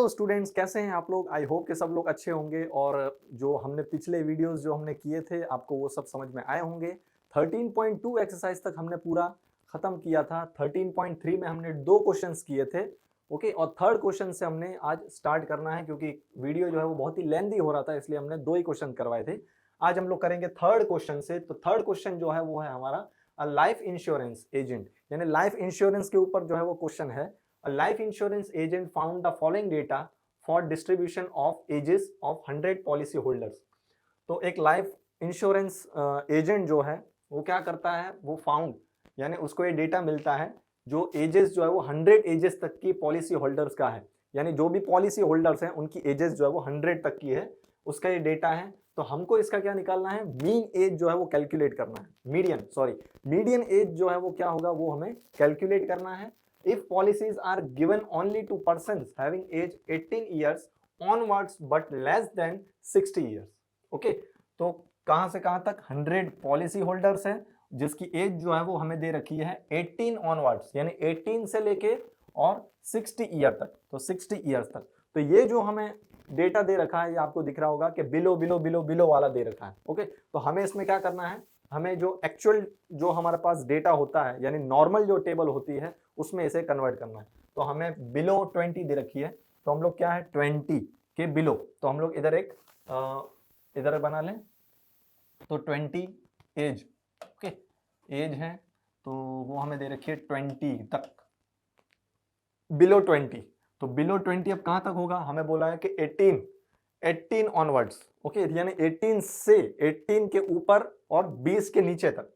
Hello students, कैसे हैं आप लोग? आई होप कि सब लोग अच्छे होंगे और जो हमने पिछले वीडियोस जो हमने किए थे आपको वो सब समझ में आए होंगे। 13.2 एक्सरसाइज तक हमने पूरा खत्म किया था। 13.3 में हमने 2 क्वेश्चंस किए थे। ओके, और थर्ड क्वेश्चन से हमने आज स्टार्ट करना है क्योंकि वीडियो जो है वो बहुत ही लेंथी हो रहा था, इसलिए हमने 2 ही क्वेश्चन करवाए थे। आज हम लोग करेंगे थर्ड क्वेश्चन से। तो थर्ड क्वेश्चन जो है वो है हमारा लाइफ इंश्योरेंस एजेंट, यानी लाइफ इंश्योरेंस के ऊपर जो है वो क्वेश्चन है। A life insurance agent found the following data for distribution of ages of 100 policy holders। तो एक लाइफ इंश्योरेंस एजेंट जो है वो क्या करता है, वो फाउंड यानी उसको ये डेटा मिलता है जो एजेस जो है वो 100 एजेस तक की पॉलिसी होल्डर्स का है, यानी जो भी पॉलिसी होल्डर्स हैं उनकी एजेस जो है वो 100 तक की है, उसका ये डेटा है। तो हमको इसका क्या निकालना है, मीन एज जो है वो कैलकुलेट करना है, मीडियन एज जो है वो क्या होगा वो हमें कैलकुलेट करना है। If policies are given only to persons having age 18 years onwards but less than 60 years। Okay, तो कहां से कहां तक 100 पॉलिसी होल्डर्स हैं जिसकी एज जो है वो हमें दे रखी है 18 ऑनवर्ड्स, यानी 18 से लेके और 60 ईयर तक, तो 60 ईयर्स तक। तो ये जो हमें डेटा दे रखा है ये आपको दिख रहा होगा कि बिलो बिलो बिलो बिलो वाला दे रखा है। ओके, तो हमें इसमें क्या करना है, हमें जो एक्चुअल जो हमारे पास डेटा होता है यानी नॉर्मल जो टेबल होती है उसमें इसे कन्वर्ट करना है। तो हमें बिलो 20 दे रखी है, तो हम लोग क्या है 20 के बिलो, तो हम लोग इधर एक इधर बना लें, तो 20 एज, ओके एज है तो वो हमें दे रखी है 20 तक, बिलो 20। तो बिलो 20 अब कहां तक होगा, हमें बोला है कि 18 ऑनवर्ड्स, ओके यानी 18 से 18 के ऊपर और 20 के नीचे तक,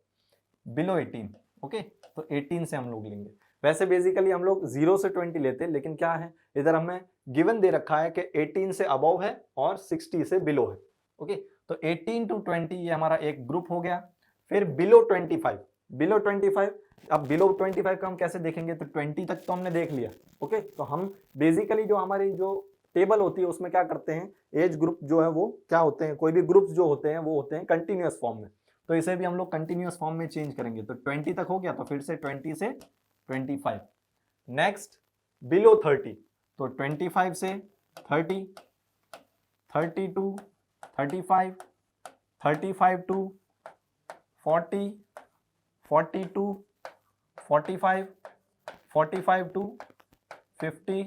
बिलो 18। ओके, तो 18 से हम लोग लेंगे। वैसे बेसिकली हम लोग 0 से 20 लेते हैं, लेकिन क्या है इधर हमें गिवन दे रखा है कि 18 से अबव है और 60 से बिलो है। ओके, तो 18 टू 20 ये हमारा एक ग्रुप हो गया। फिर बिलो 25, बिलो 25, अब बिलो 25 का हम कैसे देखेंगे, तो 20 तक तो हमने देख लिया। ओके, तो हम बेसिकली जो हमारी जो टेबल होती है उसमें क्या करते हैं, एज ग्रुप जो है वो क्या होते हैं, कोई भी ग्रुप्स जो होते हैं वो होते हैं कंटिन्यूअस फॉर्म में, तो इसे भी हम लोग कंटिन्यूअस फॉर्म में चेंज करेंगे। तो 20 तक हो गया, तो फिर से 20 से 25। नेक्स्ट बिलो 30, तो 25 से 30, 30 to 35, 35 to 40, 40 to 45, 45 to 50,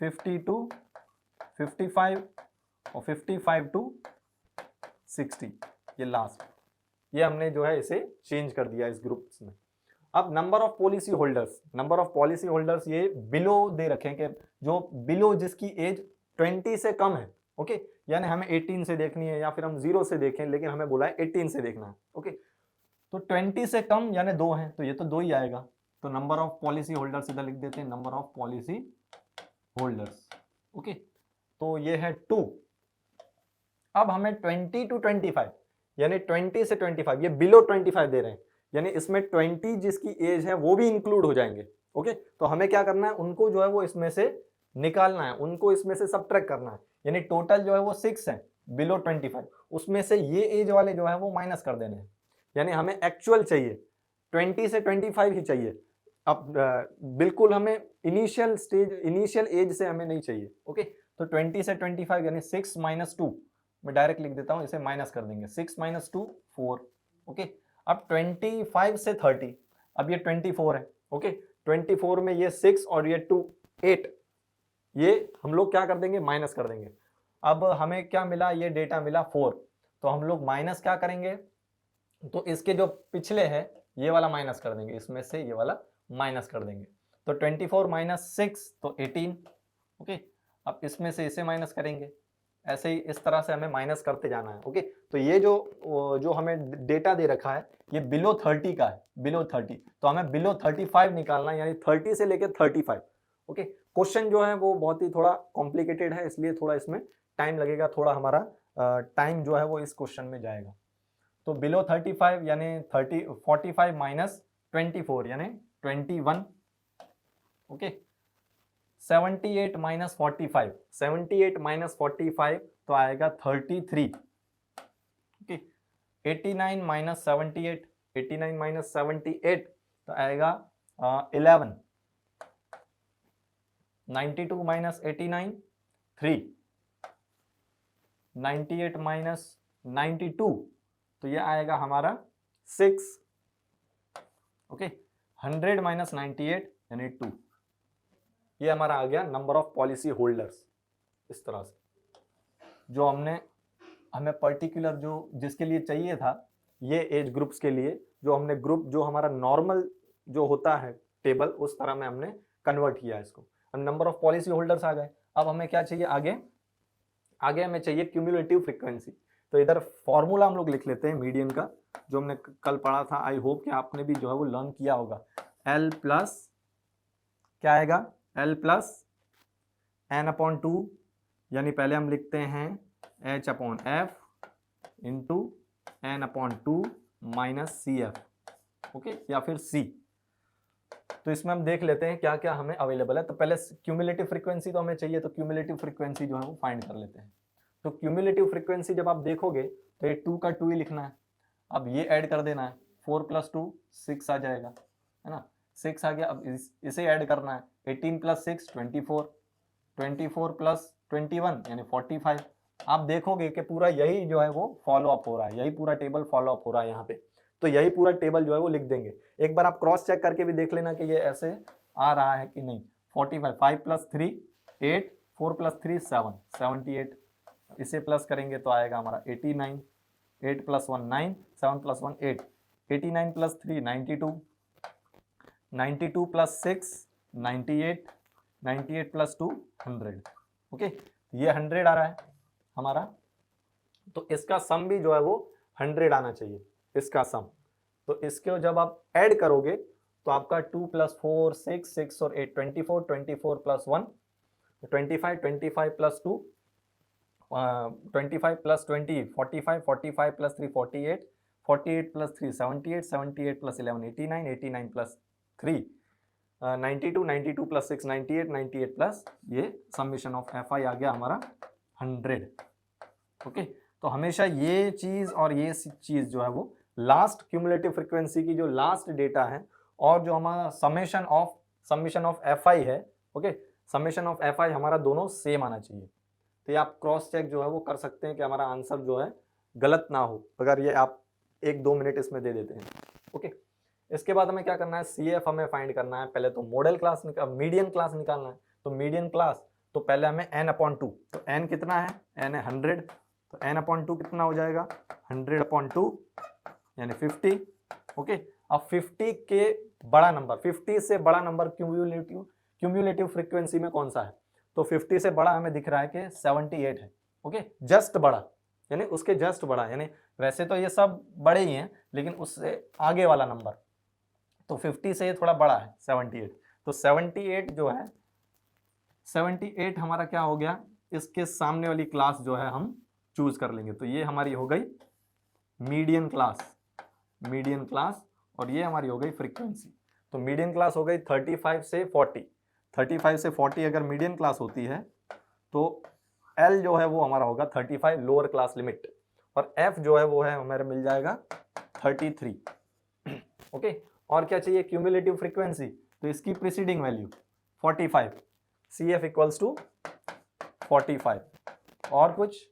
50 to 55 और 55 टू 60, ये लास्ट, ये हमने जो है इसे चेंज कर दिया इस ग्रुप्स में। अब नंबर ऑफ पॉलिसी होल्डर्स, ये बिलो दे रखें कि जो बिलो जिसकी एज 20 से कम है। ओके, यानी हमें 18 से देखनी है या फिर हम 0 से देखें, लेकिन हमें बोला है 18 से देखना है। ओके, तो 20 से कम यानी 2 है, तो ये तो 2 ही आएगा। तो नंबर ऑफ पॉलिसी होल्डर्स इधर लिख देते हैं, number of policy holders. Okay, तो ये है 2। अब हमें 20 टू 25 यानी 20 से 25, ये बिलो 25 दे रहे हैं, यानी इसमें 20 जिसकी एज है वो भी इंक्लूड हो जाएंगे। ओके, तो हमें क्या करना है, उनको जो है वो इसमें से निकालना है, उनको इसमें से सबट्रैक्ट करना है, यानी टोटल जो है वो 6 है बिलो 25, उसमें से ये एज वाले जो है वो माइनस कर देने हैं, यानी हमें एक्चुअल चाहिए 20 से 25 ही चाहिए। अब बिल्कुल हमें इनिशियल एज से हमें नहीं चाहिए। ओके, तो 20 से 25 यानी 6 माइनस 2, मैं डायरेक्ट लिख देता हूं, इसे माइनस कर देंगे, 6 माइनस 2 4। ओके, अब 25 से 30, अब ये 24 है। ओके, 24 में ये 6 और ये 2 8, ये हम लोग क्या कर देंगे, माइनस कर देंगे। अब हमें क्या मिला, ये डेटा मिला 4, तो हम लोग माइनस क्या करेंगे, तो इसके जो पिछले है ये वाला माइनस कर देंगे, इसमें से ये वाला माइनस कर देंगे। तो 24 माइनस 6 तो 18। ओके, अब इसमें से इसे माइनस करेंगे, ऐसे ही इस तरह से हमें माइनस करते जाना है। ओके, तो ये जो हमें डेटा दे रखा है ये बिलो 30 का है, बिलो 30, तो हमें बिलो 35 निकालना है, यानी 30 से लेकर 35। ओके, क्वेश्चन जो है वो बहुत ही थोड़ा कॉम्प्लिकेटेड है, इसलिए थोड़ा इसमें टाइम लगेगा, थोड़ा हमारा टाइम जो है वो इस क्वेश्चन में जाएगा। तो बिलो 35 यानी 45 माइनस 24 यानी 21। ओके, 78 माइनस 45, 78 माइनस 45 तो आएगा 33। ओके, 89 माइनस 78, 89 माइनस 78 तो आएगा 11। 92 माइनस 89 3, 98 माइनस 92 तो ये आएगा हमारा 6, ओके। 100 माइनस 98 यानी 2, ये हमारा आ गया नंबर ऑफ पॉलिसी होल्डर्स। इस तरह से जो हमें पर्टिकुलर जो जिसके लिए चाहिए था, ये एज ग्रुप्स के लिए जो हमने ग्रुप जो हमारा नॉर्मल जो होता है टेबल, उस तरह में हमने कन्वर्ट किया इसको। अब नंबर ऑफ पॉलिसी होल्डर्स आ गए। अब हमें क्या चाहिए आगे? आगे हमें चाहिए क्यूमुलेटिव फ्रीक्वेंसी। तो इधर फॉर्मूला हम लोग लिख लेते हैं मीडियन का, जो हमने कल पढ़ा था। आई होप कि आपने भी जो है वो लर्न किया होगा। L प्लस क्या आएगा? L प्लस n/2, यानी पहले हम लिखते हैं H/F into n/2 minus CF, okay, या फिर C। तो इसमें हम देख लेते हैं क्या क्या हमें अवेलेबल है। तो पहले क्यूमुलेटिव फ्रीक्वेंसी तो हमें चाहिए, तो क्यूमुलेटिव फ्रीक्वेंसी जो है वो फाइंड कर लेते हैं। तो क्यूमुलेटिव फ्रीक्वेंसी जब आप देखोगे तो ये 2 का 2 ही लिखना है। अब ये ऐड कर देना है, 4 + 2 6 आ जाएगा, है ना। 6 आ गया। अब इसे ऐड करना है, 18 + 6 24, 24 + 21 यानी 45। आप देखोगे कि पूरा यही जो है वो फॉलो अप हो रहा है, यही पूरा टेबल फॉलो अप हो रहा है यहाँ पे। तो यही पूरा टेबल जो है वो लिख देंगे। एक बार आप क्रॉस चेक करके भी देख लेना कि ये ऐसे आ रहा है कि नहीं। 45, 5 + 3 8, 4 + 3 7, 78। इसे प्लस करेंगे तो आएगा हमारा 89, 8 + 1 9, 7 + 1 8, 89 + 3 92, 92 + 6 98, 98 + 2 100, ओके। ये 100 आ रहा है हमारा, तो इसका सम भी जो है वो 100 आना चाहिए, इसका सम। तो इसको जब आप ऐड करोगे तो आपका 2 + 4 6, 6 और 8 24, 24 + 1 25, 25 + 2 25 + 20 45, 45 + 3 48, 48 + 3 78, 78 + 11 89, 89 + 3 92, 92 + 6 98, 98 प्लस ये समेशन ऑफ FI आ गया हमारा 100, ओके। तो हमेशा ये चीज और ये चीज जो है वो लास्ट क्यूमुलेटिव फ्रीक्वेंसी की जो लास्ट डेटा है, और जो हमारा समेशन ऑफ FI है, ओके, समेशन ऑफ FI हमारा दोनों सेम आना चाहिए। तो ये आप क्रॉस चेक जो है वो कर सकते हैं कि हमारा आंसर जो है गलत ना हो, अगर ये आप 1-2 मिनट इसमें दे देते हैं, ओके। इसके बाद हमें क्या करना है? CF हमें फाइंड करना है। पहले तो मीडियन क्लास निकालना है। तो मीडियन क्लास तो पहले हमें n/2, तो n कितना है? n है 100, तो n/2 कितना हो जाएगा? 100/2 यानी 50, ओके। अब 50 के बड़ा नंबर, 50 से बड़ा नंबर क्यूमुलेटिव फ्रीक्वेंसी में कौन सा है? तो 50 से बड़ा हमें दिख रहा है कि 78 है, ओके। जस्ट बड़ा यानी उसके जस्ट बड़ा, यानी वैसे तो ये सब बड़े ही हैं लेकिन उससे आगे वाला नंबर, तो 50 से ये थोड़ा बड़ा है 78। तो 78 जो है, 78 हमारा क्या हो गया? इसके सामने वाली क्लास जो है हम चूज कर लेंगे। तो ये हमारी हो गई मीडियन क्लास, और ये हमारी हो गई फ्रीक्वेंसी। तो मीडियन क्लास हो गई 35 से 40। 35 से 40 अगर मीडियन क्लास होती है तो L जो है वो हमारा होगा 35 लोअर क्लास लिमिट, और F जो है वो है हमारे मिल जाएगा 33, ओके। और क्या चाहिए? क्यूमुलेटिव फ्रीक्वेंसी, तो इसकी प्रीसीडिंग वैल्यू 45, CF = 45। और कुछ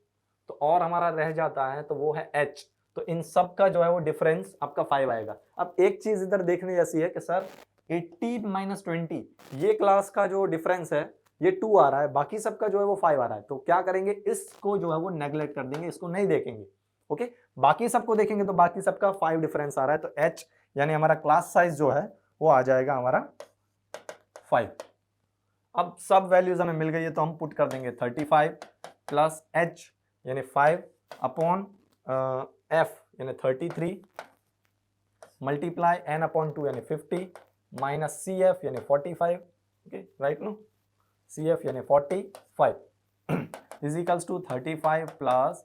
तो और हमारा रह जाता है, तो वो है H। तो इन सब का जो है वो डिफरेंस आपका 5 आएगा। अब एक चीज इधर देखने जैसी है कि सर 18 - 20 ये क्लास का जो डिफरेंस है ये 2 आ रहा है, बाकी सबका जो है वो 5 आ रहा है। तो क्या करेंगे? इसको जो है वो नेग्लेक्ट कर देंगे, इसको नहीं देखेंगे, ओके। बाकी सबको देखेंगे तो बाकी सबका 5 डिफरेंस आ रहा है, तो H यानी हमारा क्लास साइज जो है वो आ जाएगा हमारा 5। अब सब वैल्यूज हमें मिल गई है तो हम पुट कर देंगे 35 + H यानी 5/F यानी 33 मल्टीप्लाई n/2 यानी 50 माइनस CF यानी 45, ओके, राइट नो। CF यानी 45 इज इक्वल्स टू 35 +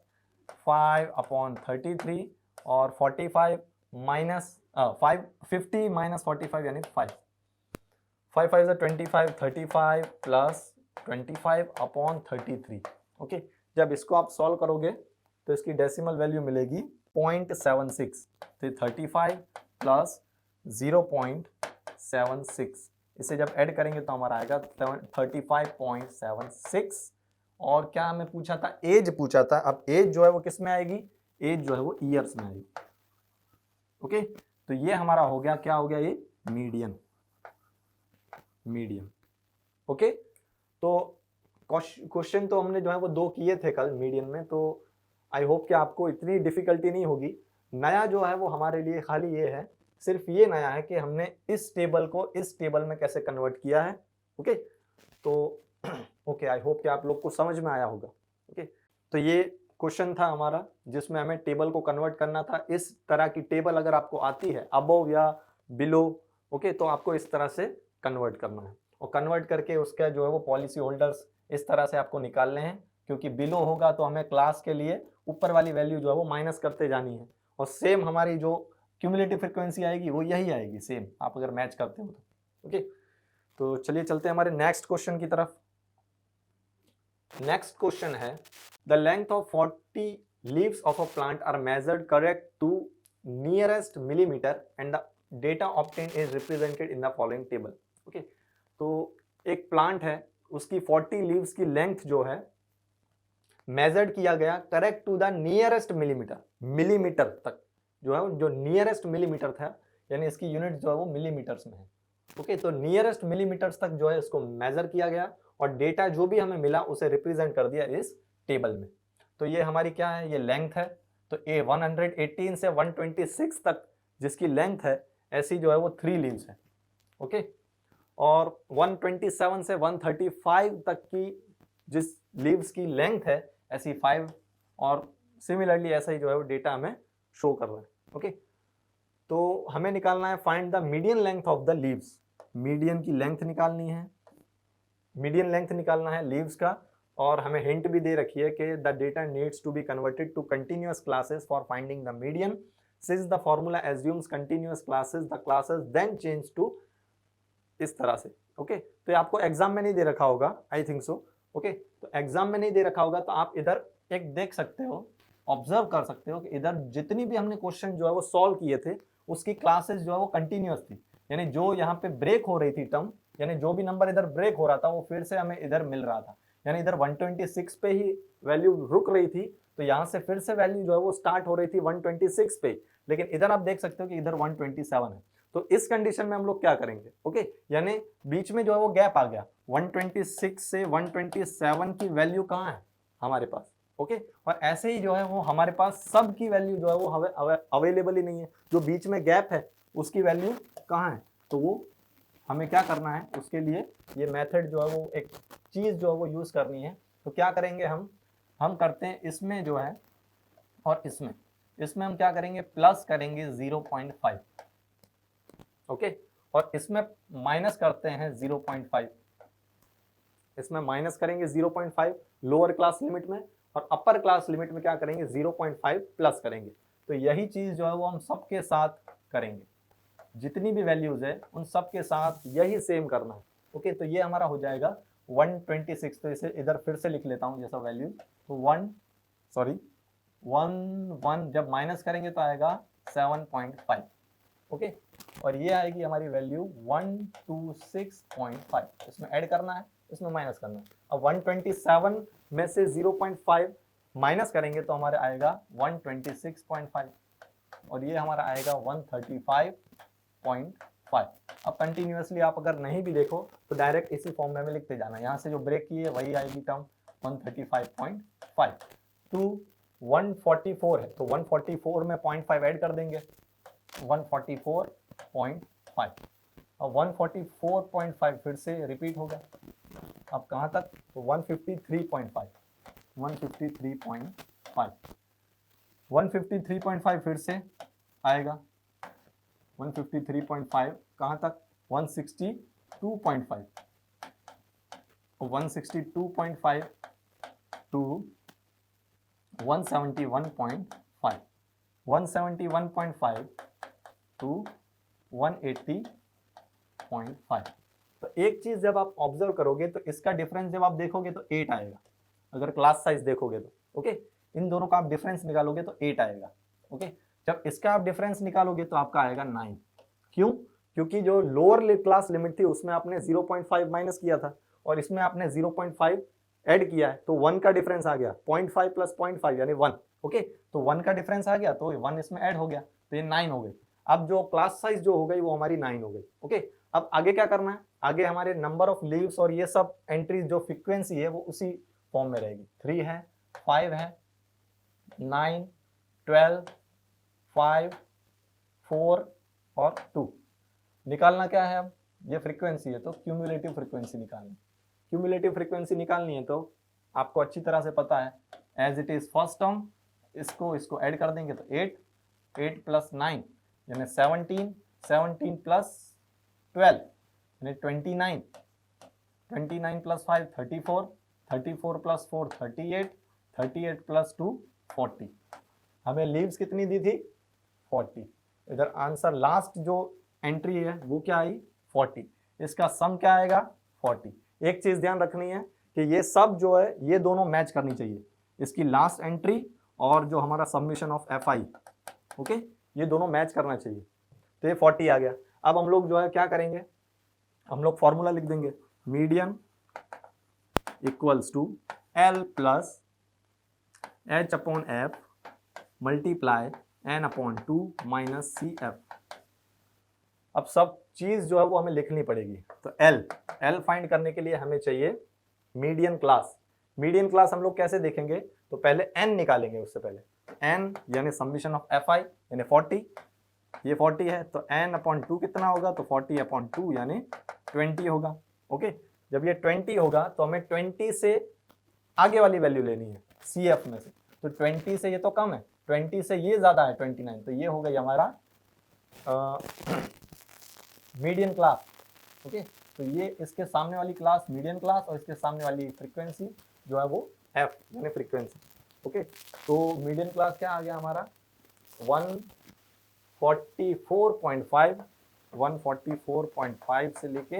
5/33 और 45 माइनस 50 माइनस 45 यानी 5, 5 5 is 25, 35 + 25/33, ओके। जब इसको आप सॉल्व करोगे तो इसकी डेसिमल वैल्यू मिलेगी 0.76। तो 35 + 0.76 इसे जब ऐड करेंगे तो हमारा आएगा 35.76। और क्या हमें पूछा था, एज पूछा था। अब एज जो है वो किस में आएगी, एज जो है वो ईयर्स में आएगी। ओके, तो ये हमारा हो गया, क्या हो गया, ये मीडियन। ओके, तो क्वेश्चन तो हमने जो है वो 2 किए थे कल मीडियन में, तो आई होप कि आपको इतनी डिफिकल्टी नहीं होगी। नया जो है वो हमारे लिए खाली ये है, सिर्फ ये नया है कि हमने इस टेबल को इस टेबल में कैसे कन्वर्ट किया है। ओके, तो ओके, आई होप कि आप लोग को समझ में आया होगा। ओके, तो ये क्वेश्चन था हमारा जिसमें हमें टेबल को कन्वर्ट करना था। इस तरह की टेबल अगर आपको आती है अबव या बिलो, ओके, तो आपको इस तरह से कन्वर्ट करना है, और कन्वर्ट करके उसका जो है वो पॉलिसी होल्डर्स इस तरह से आपको निकालने हैं, क्योंकि बिलो होगा तो हमें क्लास के लिए ऊपर वाली वैल्यू जो है वो माइनस करते जानी है, और सेम हमारी जो क्यूमुलेटिव फ्रीक्वेंसी आएगी वो यही आएगी सेम, आप अगर मैच करते हो तो। ओके, तो चलिए चलते हैं हमारे नेक्स्ट क्वेश्चन की तरफ। नेक्स्ट क्वेश्चन है, the length of 40 leaves of a plant are measured correct to nearest millimetre and the data obtain is represented in the following table. Okay, तो एक प्लांट है, उसकी 40 लीव्स की लेंथ जो है मेजर्ड किया गया correct to the nearest millimetre, millimetre तक जो है, जो नियरेस्ट मिलीमीटर था, यानी इसकी यूनिट जो है वो मिलीमीटर्स में है। ओके, तो नियरेस्ट मिलीमीटर्स तक जो है इसको मेजर किया गया, और डेटा जो भी हमें मिला उसे रिप्रेजेंट कर दिया इस टेबल में। तो ये हमारी क्या है, ये लेंथ है। तो ए 118 से 126 तक जिसकी लेंथ है, ऐसी जो है वो 3 लीव्स है। ओके, और 127 से 135 तक की जिस लीव्स की लेंथ है, ऐसी 5, और सिमिलरली ऐसा ही जो है वो डेटा हमें शो कर रहा है। ओके, तो हमें निकालना है find the median length of the leaves. Median की लेंथ निकालनी है, मीडियन लेंथ निकालना है लीव्स का, और हमें हिंट भी दे रखी है कि the data needs to be converted to continuous classes for finding the median, since the formula assumes continuous classes, the classes then change to, इस तरह से। ओके, तो ये आपको एग्जाम में नहीं दे रखा होगा, आई थिंक सो। ओके, तो एग्जाम में नहीं दे रखा होगा तो आप इधर एक देख सकते हो, ऑब्जर्व कर सकते हो कि इधर जितनी भी हमने क्वेश्चन जो है वो सॉल्व किए थे, उसकी क्लासेस जो है वो कंटिन्यूअस थी, यानी जो यहाँ पे ब्रेक हो रही थी टर्म, यानी जो भी नंबर इधर ब्रेक हो रहा था वो फिर से हमें इधर मिल रहा था, यानी इधर 126 पे ही वैल्यू रुक रही थी, तो यहाँ से फिर से वैल्यू जो है वो स्टार्ट हो रही थी 126 पे, लेकिन इधर आप देख सकते हो कि इधर 127 है। तो इस कंडीशन में हम लोग क्या करेंगे, ओके, यानी बीच में जो है वो गैप आ गया, 126 से 127 की वैल्यू कहाँ है हमारे पास। ओके, और ऐसे ही जो है वो हमारे पास सब की वैल्यू जो है वो अवेलेबल ही नहीं है, जो बीच में गैप है उसकी वैल्यू कहाँ है, तो वो हमें क्या करना है, उसके लिए ये मेथड जो है वो एक चीज़ जो है वो यूज़ करनी है। तो क्या करेंगे हम करते हैं इसमें जो है, और इसमें हम क्या करेंगे, प्लस करेंगे 0.5, ओके, और इसमें माइनस करते हैं 0.5, इसमें माइनस करेंगे 0.5 लोअर क्लास लिमिट में, और अपर क्लास लिमिट में क्या करेंगे 0.5 प्लस करेंगे। तो यही चीज़ जो है वो हम सबके साथ करेंगे, जितनी भी वैल्यूज है उन सब के साथ यही सेम करना है। ओके, तो ये हमारा हो जाएगा 126, तो इसे इधर फिर से लिख लेता हूँ जैसा वैल्यू, तो 1 जब माइनस करेंगे तो आएगा 7.5, ओके, और ये आएगी हमारी वैल्यू 126.5, इसमें ऐड करना है, इसमें माइनस करना है। अब 127 में से 0.5 माइनस करेंगे तो हमारे आएगा 126.5, और ये हमारा आएगा 135.5। अब कंटिन्यूअसली आप अगर नहीं भी देखो तो डायरेक्ट इसी फॉर्म में लिखते जाना, यहाँ से जो ब्रेक की है वही आएगी टर्म 135.5 टू 144 है, तो 144 में 0.5 ऐड कर देंगे, 144.5। अब 144.5 फिर से रिपीट होगा, अब कहाँ तक, तो 153.5, 153.5 फिर से आएगा, 153.5 कहाँ तक, 162.5, 162.5 टू 171.5, 171.5 टू 180.5। तो एक चीज जब आप ऑब्जर्व करोगे तो इसका डिफरेंस जब आप देखोगे तो 8 आएगा, अगर क्लास साइज देखोगे तो, ओके, इन दोनों का आप डिफरेंस निकालोगे तो 8 आएगा, ओके, जब इसका आप डिफरेंस निकालोगे तो आपका आएगा 9। क्यों, क्योंकि जो लोअर क्लास लिमिट थी उसमें आपने 0.5 माइनस किया था और इसमें आपने 0.5 ऐड किया है, तो 1 का डिफरेंस आ गया, 0.5 प्लस 0.5 यानी 1। ओके, तो 1 का डिफरेंस आ गया तो 1 इसमें ऐड हो गया, तो ये 9 हो गई। अब जो क्लास साइज जो हो गई वो हमारी 9 हो गई। ओके, अब आगे क्या करना है, आगे हमारे नंबर ऑफ लीव्स और ये सब एंट्रीज जो फ्रीक्वेंसी है वो उसी फॉर्म में रहेगी। 3 है, 5 है, 9, 12, 5, 4 और 2। निकालना क्या है, अब ये फ्रीक्वेंसी है तो क्यूमुलेटिव फ्रीक्वेंसी निकालनी। क्यूमुलेटिव फ्रीक्वेंसी निकालनी है तो आपको अच्छी तरह से पता है, as it is first term इसको ऐड कर देंगे तो 8, 8 प्लस 9 यानी 17, 17 प्लस 12 यानी 29, 29 प्लस 5 34, 34 प्लस 4 38, 38 प्लस 2 40। हमें लीव्स कितनी दी थी, 40। इधर आंसर लास्ट जो एंट्री है वो क्या आई, 40। इसका सम क्या आएगा, 40। एक चीज ध्यान रखनी है कि ये सब जो है ये दोनों मैच करनी चाहिए, इसकी लास्ट एंट्री और जो हमारा submission of F I, okay, ये दोनों मैच करना चाहिए। तो ये 40 आ गया। अब हम लोग जो है क्या करेंगे, हम लोग फॉर्मूला लिख देंगे, median equals to L plus H upon F multiply N upon 2 minus C F. अब सब चीज जो है वो हमें लिखनी पड़ेगी। तो एल फाइंड करने के लिए हमें चाहिए मीडियन क्लास। मीडियन क्लास हम लोग कैसे देखेंगे, तो पहले एन निकालेंगे। उससे पहले एन यानी समीशन ऑफ एफ आई यानी 40, ये 40 है तो एन अपॉन 2 कितना होगा, तो 40 अपॉन 2 यानी 20 होगा। ओके, जब ये 20 होगा तो हमें 20 से आगे वाली वैल्यू लेनी है सी एफ में से। तो 20 से ये तो कम है, 20 से ये ज्यादा है 29, तो ये हो गई हमारा मीडियन क्लास। ओके, तो ये इसके सामने वाली क्लास मीडियन क्लास और इसके सामने वाली फ्रीक्वेंसी जो है वो एफ यानी फ्रीक्वेंसी। ओके, तो मीडियन क्लास क्या आ गया हमारा 144.5, 144.5 से लेके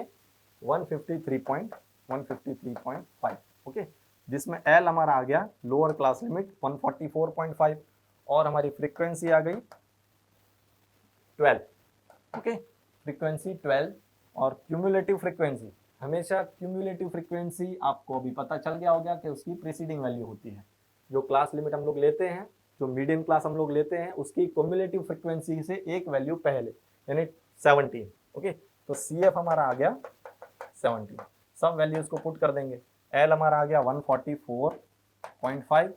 153.5। ओके, जिसमें एल हमारा आ गया लोअर क्लास लिमिट 144.5 और हमारी फ्रीक्वेंसी आ गई 12। ओके, फ्रीक्वेंसी 12 और क्यूमुलेटिव फ्रीक्वेंसी, हमेशा क्यूमुलेटिव फ्रीक्वेंसी आपको अभी पता चल गया होगा कि उसकी प्रीसीडिंग वैल्यू होती है। जो क्लास लिमिट हम लोग लेते हैं, जो मीडियम क्लास हम लोग लेते हैं, उसकी क्यूमुलेटिव फ्रीक्वेंसी से एक वैल्यू पहले यानी 17। ओके, तो सी एफ हमारा आ गया 17। सब वैल्यूज को पुट कर देंगे। एल हमारा आ गया 144.5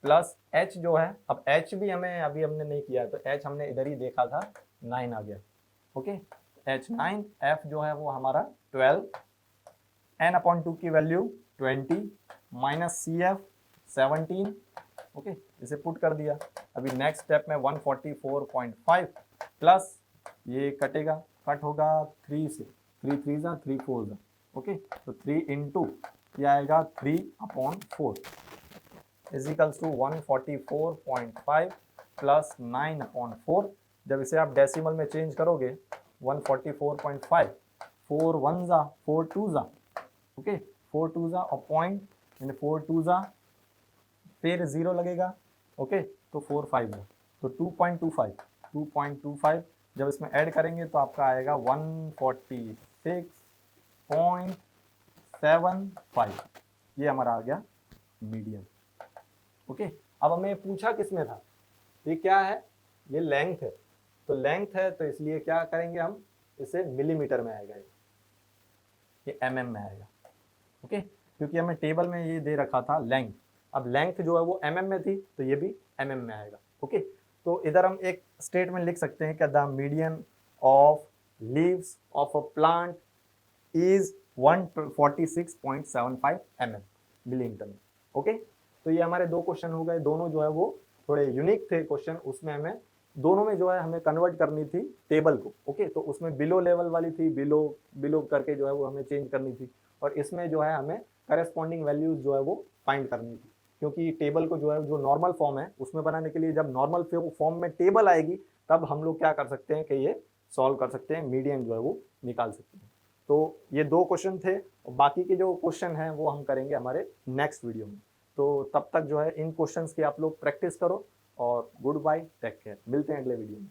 प्लस एच जो है, अब एच भी हमें अभी हमने नहीं किया तो एच हमने इधर ही देखा था, 9 आ गया। ओके, H9, F जो है वो हमारा 12, N अपॉन 2 की value 20 minus C F 17। Okay, इसे पुट कर दिया। अभी नेक्स्ट स्टेप में 144.5 प्लस ये कटेगा, कट होगा 3 से, 3 3 जा 3 4 जा। ओके, तो 3 इंटू ये आएगा 3 upon 4 equals to 144.5 plus 9 upon 4। जब इसे आप डेसिमल में चेंज करोगे 144.5, 4 1 जा 4 2 जा, ओके, 4 2 जा और पॉइंट यानी 4 2 जा, फिर 0 लगेगा। ओके, तो 4 5 जा, तो 2.25 जब इसमें ऐड करेंगे तो आपका आएगा 146.75। ये हमारा आ गया मीडियम। ओके, अब हमें पूछा किसमें था, ये क्या है, ये लेंथ है। तो लेंथ है तो इसलिए क्या करेंगे हम, इसे मिलीमीटर में आएगा, ये एमएम में आएगा। ओके, क्योंकि हमें टेबल में ये दे रखा था लेंथ, अब लेंथ जो है वो एमएम में थी तो ये भी एमएम में आएगा। ओके, तो इधर हम एक स्टेटमेंट लिख सकते हैं कि the median of leaves of a plant is 146.75 mm millimetre में। ओके, तो ये हमारे दो क्वेश्चन हो गए, दोनों जो है वो थोड़े यूनिक थे क्वेश्चन। उसमें हमें दोनों में जो है हमें कन्वर्ट करनी थी टेबल को। ओके, तो उसमें बिलो लेवल वाली थी, बिलो करके जो है वो हमें चेंज करनी थी, और इसमें जो है हमें करेस्पॉन्डिंग वैल्यूज जो है वो फाइंड करनी थी। क्योंकि टेबल को जो है जो नॉर्मल फॉर्म है उसमें बनाने के लिए जब नॉर्मल फॉर्म में टेबल आएगी तब हम लोग क्या कर सकते हैं कि ये सॉल्व कर सकते हैं, मीडियन जो है वो निकाल सकते हैं। तो ये दो क्वेश्चन थे, और बाकी के जो क्वेश्चन हैं वो हम करेंगे हमारे नेक्स्ट वीडियो में। तो तब तक जो है इन क्वेश्चंस की आप लोग प्रैक्टिस करो, और गुड बाय, टेक केयर, मिलते हैं अगले वीडियो में।